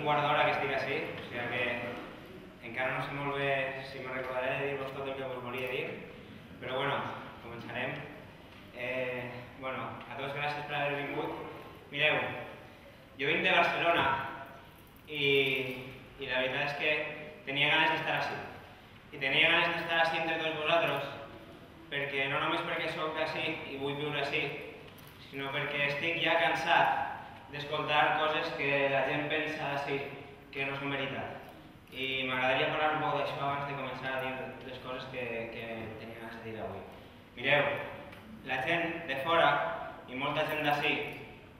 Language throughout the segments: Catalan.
un quart d'hora que estic així, o sigui que encara no sé molt bé si me recordaré de dir-vos tot el que us volia dir, però bueno, començarem. A tots gràcies per haver vingut. Mireu, jo vinc de Barcelona i la veritat és que tenia ganes d'estar així. I tenia ganes d'estar així entre tots vosaltres, perquè no només perquè soc d'ací i vull viure així, sinó perquè estic ja cansat d'escoltar coses que la gent pensa així que no són veritat. I m'agradaria parlar un poc d'això abans de començar a dir les coses que tenia ganes de dir avui. Mireu, la gent de fora i molta gent d'ací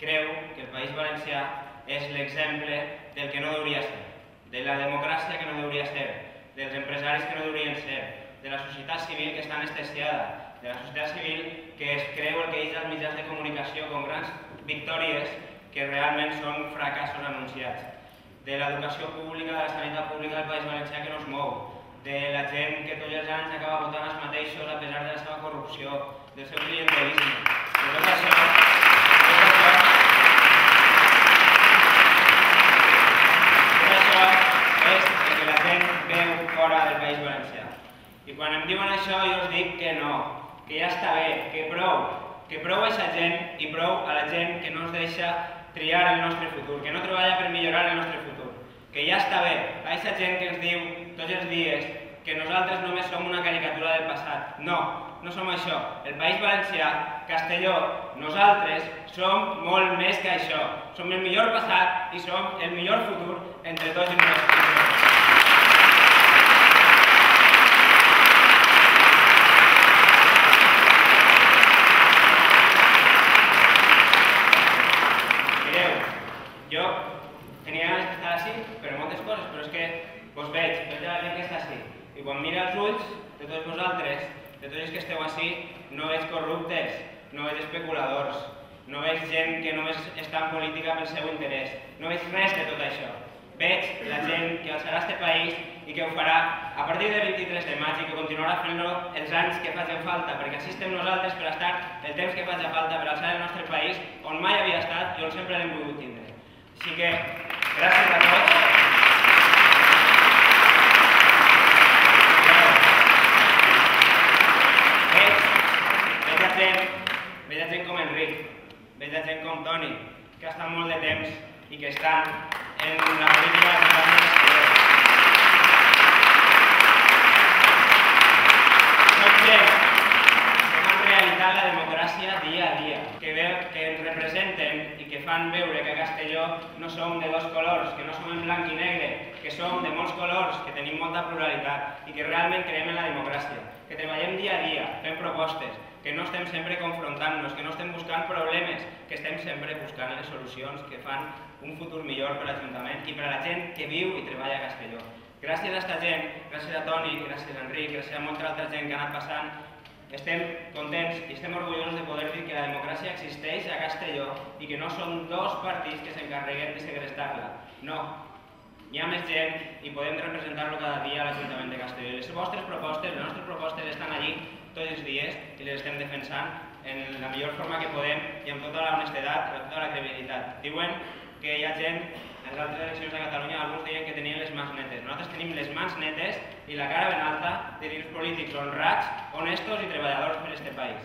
creu que el País Valencià és l'exemple del que no hauria ser, de la democràcia que no hauria ser, dels empresaris que no haurien ser, de la societat civil que està anestesiada, de la societat civil que es creu el que ells als mitjans de comunicació com grans victòries que realment són fracassos anunciats, de l'educació pública, de la sanitat pública del País Valencià que no es mou, de la gent que tots els anys acaba votant els mateixos a pesar de la seva corrupció, del seu clientelisme, de tot això és el que la gent veu fora del País Valencià. I quan em diuen això jo us dic que no, que ja està bé, que prou a aquesta gent i prou a la gent que no ens deixa triar el nostre futur, que no treballa per millorar el nostre futur, que ja està bé, a aquesta gent que ens diu tots els dies que nosaltres només som una caricatura del passat. No, no som això. El País Valencià, Castelló, nosaltres som molt més que això. Som el millor passat i som el millor futur entre tots i nosaltres. Mireu, jo tenia ganes d'estar així per moltes coses, però és que vos veig, veig la gent que està així. I quan mira els ulls de tots vosaltres, de tots els que esteu així, no veig corruptes, no veig especuladors, no veig gent que només està en política pel seu interès, no veig res de tot això. Veig la gent que alçarà este país i que ho farà a partir del 23 de maig i que continuarà fent-lo els anys que facin falta, perquè així estem nosaltres per estar el temps que faci falta per alçar el nostre país on mai havia estat i on sempre l'hem volgut tindre. Així que, gràcies a tots. Veig gent com Enric, veig gent com Toni, que estan molt de temps i que estan en la política de ciutadania exterior. Són gent que fan realitat la democràcia dia a dia, que ens representen i que fan veure que a Castelló no som de dos colors, que no som en blanc i negre, que som de molts colors, que tenim molta pluralitat i que realment creiem en la democràcia, que treballem dia a dia, fem propostes, que no estem sempre confrontant-nos, que no estem buscant problemes, que estem sempre buscant les solucions que fan un futur millor per l'Ajuntament i per a la gent que viu i treballa a Castelló. Gràcies a aquesta gent, gràcies a Toni, gràcies a Enric, gràcies a molta altra gent que ha anat passant, estem contents i estem orgullosos de poder dir que la democràcia existeix a Castelló i que no són dos partits que s'encarreguen de segrestar-la. No. Hi ha més gent i podem representar-lo cada dia a l'Ajuntament de Castelló. Les vostres propostes, les nostres propostes estan allí tots els dies i les estem defensant en la millor forma que podem i amb tota l'honestedat i amb tota la credibilitat. Diuen que hi ha gent, en les altres eleccions de Catalunya, alguns deien que tenien les mans netes. Nosaltres tenim les mans netes i la cara ben alta de dir polítics honrats, honestos i treballadors per a este país.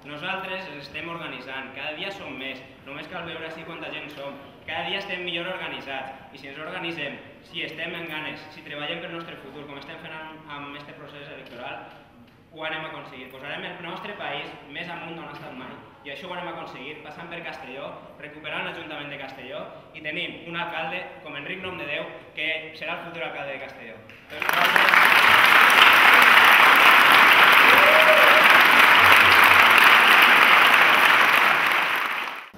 Nosaltres ens estem organitzant, cada dia som més, només cal veure així quanta gent som. Cada dia estem millor organitzats i si ens organitzem, si estem en ganes, si treballem pel nostre futur, com estem fent amb aquest procés electoral, ho anem a aconseguir. Posarem el nostre país més amunt d'on ha estat mai i això ho anem a aconseguir passant per Castelló, recuperant l'Ajuntament de Castelló i tenim un alcalde com Enric Nomdedeu que serà el futur alcalde de Castelló.